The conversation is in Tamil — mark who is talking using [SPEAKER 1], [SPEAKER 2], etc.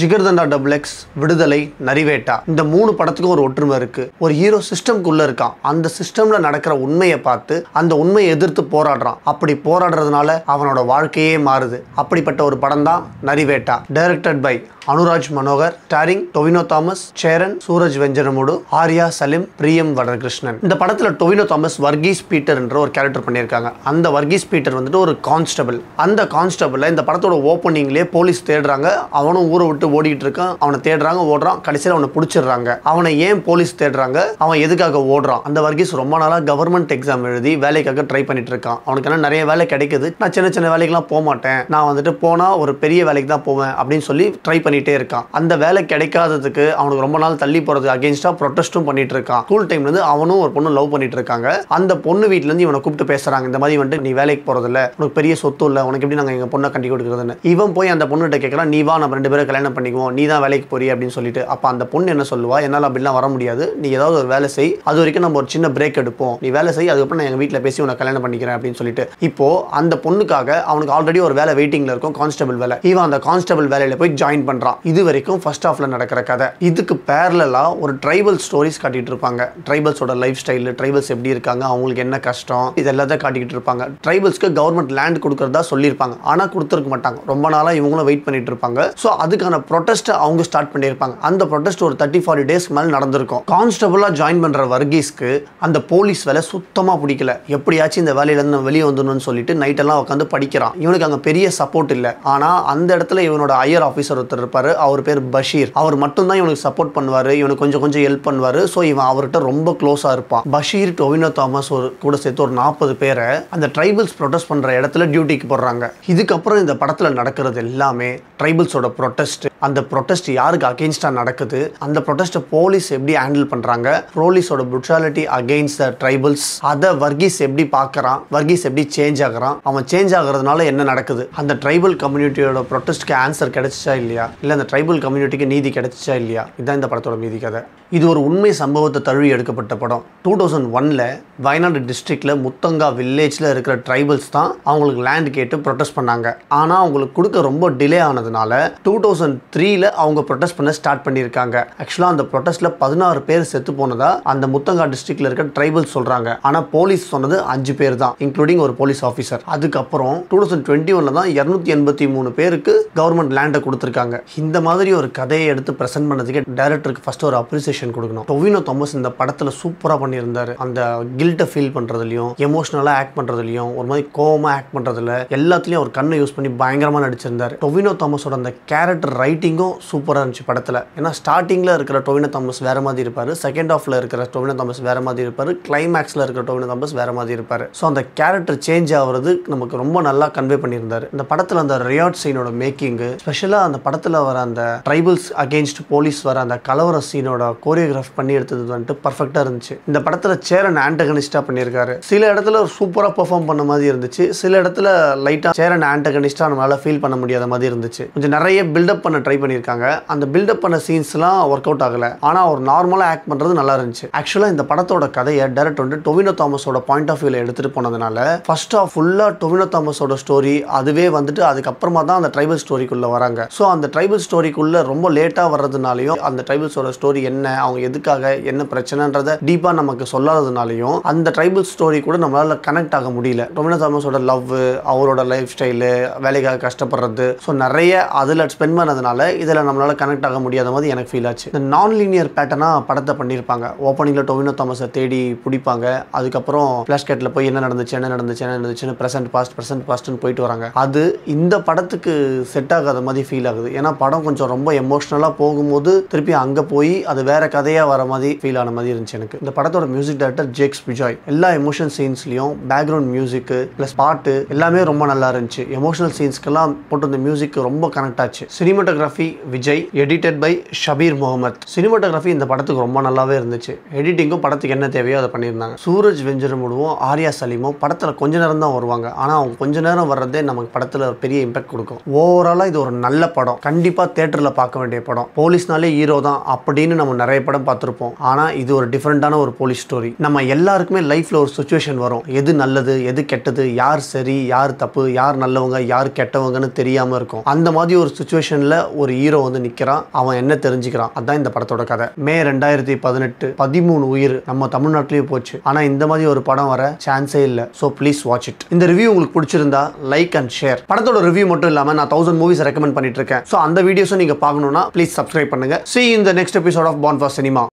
[SPEAKER 1] ஜிகர்தண்டா டபுள் எக்ஸ், விடுதலை, நரிவேட்டா இந்த 3 படத்துக்கும் ஒரு ஒற்றுமை இருக்கு. ஒரு ஹீரோ சிஸ்டம்குள்ள இருக்கான். அந்த சிஸ்டம்ல நடக்கிற உண்மையை பார்த்து அந்த உண்மையை எதிர்த்து போராடுறான். அப்படி போராடுறதுனால அவனோட வாழ்க்கையே மாறுது. அப்படிப்பட்ட ஒரு படம் தான் Narivetta. Directed by Anuraj Manohar, starring Tovino Thomas, Cheran, Suraj Venjaramoodu, Arya Salim, Priyamvada Krishnan. இந்த படத்துல டொவினோ தாமஸ் வர்கீஸ் பீட்டர் என்ற ஒரு கேரக்டர் பண்ணியிருக்காங்க. அந்த வர்கீஸ் பீட்டர் வந்துட்டு ஒரு கான்ஸ்டபிள். அந்த கான்ஸ்டபிள் இந்த படத்தோட ஓப்பனிங்லேயே போலீஸ் தேடுறாங்க. அவனும் ஊரை விட்டு ஓடிட்டு இருக்கான். அவனை தேடுறாங்க, ஓடுறான். கடைசியில் அவனை பிடிச்சிடுறாங்க. அவனை ஏன் போலீஸ் தேடுறாங்க, அவன் எதுக்காக ஓடுறான்? அந்த வர்கீஸ் ரொம்ப நாளாக கவர்மெண்ட் எக்ஸாம் எழுதி வேலைக்காக ட்ரை பண்ணிட்டு இருக்கான். அவனுக்கு என்ன நிறைய வேலை கிடைக்குது. நான் சின்ன சின்ன வேலைக்கெல்லாம் போக மாட்டேன், நான் வந்துட்டு போனா ஒரு பெரிய வேலைக்கு தான் போவேன் அப்படின்னு சொல்லி ட்ரை பண்ணிட்டே இருக்கான். அந்த வேலை கிடைக்காததுக்கு அவனுக்கு ரொம்ப நாள் தள்ளி போறது அகைன்ஸ்டா ப்ரொடெஸ்டும் பண்ணிட்டு இருக்கான். ஸ்கூல் டைம்ல இருந்து அவனும் ஒரு பொண்ணு லவ் பண்ணிட்டு இருக்காங்க. அந்த பொண்ணு வீட்டுல இருந்து இவனை கூப்பிட்டு பேசுறாங்க. இந்த மாதிரி வந்துட்டு நீ வேலைக்கு போறது இல்ல, உனக்கு பெரிய சொத்து இல்ல, உனக்கு எப்படி நாங்க எங்க பொண்ணை கட்டி கொடுக்குறதுன்னு. இவன் போய் அந்த பொண்ணுகிட்ட கேட்கறான், நீ வா நம்ம 2 பேரும் கல்யாணம் பண்ணிக்குவோம், நீ தான் வேலைக்கு போறிய அப்படின்னு சொல்லிட்டு. அப்ப அந்த பொண்ணு என்ன சொல்லுவா, என்னால அப்படிலாம் வர முடியாது, நீ ஏதாவது ஒரு வேலை செய், அது வரைக்கும் நம்ம ஒரு சின்ன பிரேக் எடுப்போம், நீ வேலை செய், அதுக்கப்புறம் நான் எங்க வீட்டுல பேசி உனக்கு கல்யாணம் பண்ணிக்கிறேன் அப்படின்னு சொல்லிட்டு. இப்போ அந்த பொண்ணுக்காக அவனுக்கு ஆல்ரெடி ஒரு வேலை வெயிட்டிங்ல இருக்கும், கான்ஸ்டபிள் வேலை. இவன் அந்த கான்ஸ்டபிள் வேலையில போய் ஜாயின் பண்றான். இது வரைக்கும் ஃபர்ஸ்ட் ஹாஃப்ல நடக்கிற கதை. இதுக்கு பேரலா ஒரு ட்ரைபல் ஸ்டோரிஸ் காட்டிட்டு இருப்பாங்க. ட்ரைபல்ஸோட லைஃப் ஸ்டைல், ட்ரைபல்ஸ் எப்படி இருக்காங்க, அவங்களுக்கு என்ன கஷ்டம், இது எல்லாத்தையும் காட்டிட்டு இருப்பாங்க. ட்ரைபல்ஸ்க்கு கவர்மெண்ட் லேண்ட் கொடுக்கறதா சொல்லியிருப்பாங்க, ஆனா கொடுத்துருக்க மாட்டாங்க. ரொம்ப நாளா இவங்களும் வெயிட் பண்ணிட்டு இருப்பாங்க. ஸோ அதுக்கான ப்ரொடெஸ்ட் அவங்க ஸ்டார்ட் பண்ணியிருப்பாங்க. அந்த ப்ரொடெஸ்ட் ஒரு 30-40 டேஸ்க்கு மேலே நடந்திருக்கும். கான்ஸ்டபிளா ஜாயின் பண்ற வர்கீஸ்க்கு அந்த போலீஸ் வேலை சுத்தமா பிடிக்கல. எப்படியாச்சும் இந்த வேலையில இருந்து வெளியே வந்துடணும்னு சொல்லிட்டு நைட் எல்லாம் உட்காந்து படிக்கிறான். இவனுக்கு அங்க பெரிய சப்போர்ட் இல்லை. ஆனா அந்த இடத்துல இவனோட ஹையர் ஆஃபீஸர் ஒருத்தர் இருப்பாரு, அவர் பேர் பஷீர். அவர் மட்டும் தான் இவனுக்கு சப்போர்ட் பண்ணுவாரு, இவனுக்கு கொஞ்சம் கொஞ்சம் ஹெல்ப் பண்ணுவாரு. ஸோ இவன் அவர்கிட்ட ரொம்ப க்ளோஸா இருப்பான். பஷீர், டொவினோ தாமஸ் கூட சேர்த்து ஒரு 40 பேரை அந்த ட்ரைபல்ஸ் ப்ரொடெஸ்ட் பண்ற இடத்துல டியூட்டிக்கு போடுறாங்க. இதுக்கப்புறம் இந்த படத்துல நடக்கிறது எல்லாமே ட்ரைபல்ஸோட ப்ரொடெஸ்ட். அந்த ப்ரொடெஸ்ட் யாருக்கு அகெயின்ஸ்டா நடக்குது, அந்த ப்ரொடெஸ்ட்டை போலீஸ் எப்படி ஹேண்டில் பண்றாங்க, போலீஸோட புருட்டாலிட்டி அகெயின்ஸ்ட் த ட்ரைபல்ஸ், அதை வர்கீஸ் எப்படி பார்க்கறான், வர்கீஸ் எப்படி சேஞ்ச் ஆகுறான், அவன் சேஞ்ச் ஆகுறதுனால என்ன நடக்குது, அந்த ட்ரைபல் கம்யூனிட்டியோட ப்ரொடெஸ்ட்க்கு ஆன்சர் கிடைச்சிச்சா இல்லையா, இல்லை அந்த ட்ரைபல் கம்யூனிட்டிக்கு நீதி கிடைச்சிச்சா இல்லையா, இதுதான் இந்த படத்தோட மீதி கதை. இது ஒரு உண்மை சம்பவத்தை தழுவி எடுக்கப்பட்ட படம். 2001ல வயநாடு டிஸ்ட்ரிக்ட்ல முத்தங்கா வில்லேஜ்ல இருக்கிற ட்ரைபல்ஸ் தான் அவங்களுக்கு லேண்ட் கேட்டு ப்ரொடெஸ்ட் பண்ணாங்க. ஆனா அவங்களுக்கு கொடுக்க ரொம்ப டிலே ஆனதுனால 2003ல அவங்க ப்ரொடெஸ்ட் பண்ண ஸ்டார்ட் பண்ணியிருக்காங்க. ஆக்சுவலா அந்த ப்ரொடெஸ்ட்ல 16 பேர் செத்து போனதா அந்த முத்தங்கா டிஸ்ட்ரிக்ட்ல இருக்க ட்ரைபல்ஸ் சொல்றாங்க. ஆனா போலீஸ் சொன்னது 5 பேர் தான், இன்க்ளூடிங் ஒரு போலீஸ் ஆஃபீஸர். அதுக்கப்புறம் 2021ல தான் 283 பேருக்கு கவர்மெண்ட் லேண்டை கொடுத்துருக்காங்க. இந்த மாதிரி ஒரு கதையை எடுத்து பிரசன்ட் பண்ணதுக்கு டைரக்டருக்கு ஃபர்ஸ்ட் ஒரு அப்ரிசியேஷன் கொடுக்கணும். டொவினோ தாமஸ் இந்த படத்துல சூப்பரா பண்ணியிருந்தாரு. அந்த கில்ட்டை ஃபீல் பண்றதுலயும், எமோஷனலா ஆக்ட் பண்றதுலயும், ஒரு மாதிரி கோவமா ஆக்ட் பண்றதுல எல்லாத்துலயும் ஒரு கண்ணை யூஸ் பண்ணி பயங்கரமா நடிச்சிருந்தாரு. டொவினோ தாமஸோட அந்த கேரக்டர் ரைட்டிங்கும் சூப்பரா இருந்துச்சு படத்துல. ஏன்னா ஸ்டார்டிங்ல இருக்கிற டொவினோ தாமஸ் வேற மாதிரி இருப்பாரு, செகண்ட் ஹாஃப்ல இருக்கிற டொவினோ தாமஸ் வேற மாதிரி இருப்பாரு, கிளைமேக்ஸ்ல இருக்கிற டொவினோ தாமஸ் வேற மாதிரி இருப்பாரு. ஸோ அந்த கேரக்டர் சேஞ்ச் ஆகுறது நமக்கு ரொம்ப நல்லா கன்வே பண்ணியிருந்தாரு. இந்த படத்துல அந்த ரியாட் சீனோட மேக்கிங், ஸ்பெஷலா அந்த படத்துல வர அந்த ட்ரைபல்ஸ் அகெயின்ஸ்ட் போலீஸ் வர அந்த கலவர சீனோட கோரியோகிராஃப் பண்ணி எடுத்தது வந்துட்டு பர்ஃபெக்டா இருந்துச்சு. இந்த படத்துல சேரன் ஆன்டகனிஸ்டா பண்ணியிருக்காரு. சில இடத்துல சூப்பரா பெர்ஃபார்ம் பண்ண மாதிரி இருந்துச்சு, சில இடத்துல லைட்டா சேரன் ஆன்டகனிஸ்டா நம்மளால ஃபீல் பண்ண முடியாத மாதிரி இருந்துச்சு. கொஞ்சம் நிறைய பில்டப் பண்ண ட்ரை பண்ணியிருக்காங்க. அந்த பில்டப் பண்ண சீன்ஸ்லாம் ஒர்க் அவுட் ஆகல. ஆனா ஒரு நார்மலா ஆக்ட் பண்றது நல்லா இருந்துச்சு. ஆக்சுவலா இந்த படத்தோட கதையை டைரக்டர் வந்து டொவினோ தாமஸோட பாயிண்ட் ஆஃப் வியூல எடுத்துட்டு போனதுனால ஃபர்ஸ்ட் ஆஃப் ஃபுல்லா டொவினோ தாமஸோட ஸ்டோரி, அதுவே வந்துட்டு அதுக்கப்புறமா தான் அந்த ட்ரைபல் ஸ்டோரிக்குள்ள வராங்க. ஸோ அந்த ட்ரைபல் ஸ்டோரிக்குள்ள ரொம்ப லேட்டா வர்றதுனாலையும், அந்த ட்ரைபல்ஸோட ஸ்டோரி என்ன, அவங்க எதுக்காக, என்ன பிரச்சனைன்றத டீப்பா நமக்கு சொல்லாததுனாலையும் அந்த ட்ரைபல் ஸ்டோரி கூட நம்மளால கனெக்ட் ஆக முடியல. டொவினோ தாமஸோட லவ், அவரோட லைஃப் ஸ்டைலு, வேலைக்காக கஷ்டப்படுறது, ஸோ நிறைய அதில் ஸ்பெண்ட் பண்ணதுனால இதில் நம்மளால கனெக்ட் ஆக முடியாத மாதிரி எனக்கு ஃபீல் ஆச்சு. இந்த நான் லீனியர் பேட்டர்னா படத்தை பண்ணியிருப்பாங்க. ஓப்பனிங்ல டொவினோ தாமஸை தேடி பிடிப்பாங்க, அதுக்கப்புறம் ஃபிளாஷ்கேட்ல போய் என்ன நடந்துச்சுன்னு பிரசன்ட் பாஸ்ட்னு போயிட்டு வராங்க. அது இந்த படத்துக்கு செட் ஆகாத மாதிரி ஃபீல் ஆகுது. ஏன்னா படம் கொஞ்சம் ரொம்ப எமோஷனலா போகும்போது திருப்பி அங்க போய் அது வேற கதையா வர மாதிரி ஃபீல் ஆன மாதிரி இருந்துச்சு எனக்கு. இந்த படத்தோட மியூசிக் டைரக்டர் ஜேக்ஸ் விஜய். எல்லா எமோஷனல் சீன்ஸ்லயும் பேக்ரவுண்ட் மியூசிக் பிளஸ் பாட்டு எல்லாமே ரொம்ப நல்லா இருந்துச்சு. எமோஷனல் சீன்ஸ்க்கெல்லாம் போட்டு இந்த மியூசிக் ரொம்ப கனெக்ட் ஆச்சு. Cinematography cinematography Vijay, edited by Shabir Mohammed. Cinematography இந்த படத்துக்கு ரொம்ப நல்லாவே இருந்துச்சு. எடிட்டிங்கும் படத்துக்கு என்ன தேவையோ அதை பண்ணியிருந்தாங்க. சூரஜ் வெஞ்சரமுடுவும் ஆர்யா சலீமும் படத்தில் கொஞ்ச நேரம் தான் வருவாங்க. ஆனால் அவங்க கொஞ்ச நேரம் வர்றதே நமக்கு படத்தில் ஒரு பெரிய இம்பாக்ட் கொடுக்கும். ஓவராலாக இது ஒரு நல்ல படம். கண்டிப்பாக தேட்டரில் பார்க்க வேண்டிய படம். போலீஸ்னாலே ஹீரோ தான் அப்படின்னு நம்ம நிறைய படம் பார்த்துருப்போம். ஆனால் இது ஒரு டிஃப்ரெண்டான ஒரு போலீஸ் ஸ்டோரி. நம்ம எல்லாருக்குமே லைஃப்பில் ஒரு சுச்சுவேஷன் வரும். எது நல்லது எது கெட்டது, யார் சரி யார் தப்பு, யார் நல்லவங்க யார் கெட்டவங்கன்னு தெரியாமல் இருக்கும். அந்த மாதிரி ஒரு சுச்சுவேஷனில் ஒரு ஹீரோ வந்து நிற்கிறான். அவன் என்ன தெரிஞ்சுக்கிறான், அதுதான் இந்த படத்தோட கதை. மே 2018 13 உயிர் நம்ம தமிழ்நாட்டிலேயே போச்சு. ஆனால் இந்த மாதிரி ஒரு படம் வர சான்ஸே இல்லை. So please watch it. இந்த ரிவ்யூ உங்களுக்கு பிடிச்சிருந்தா லைக் அண்ட் ஷேர். படத்தோட ரிவ்யூ மட்டும் இல்லாமல் நான் 1000 மூவிஸ் ரெக்கமெண்ட் பண்ணிட்டு இருக்கேன். ஸோ அந்த வீடியோஸும் நீங்கள் பார்க்கணும்னா ப்ளீஸ் சப்ஸ்கிரைப் பண்ணுங்க. See you in the next episode of Born for Cinema.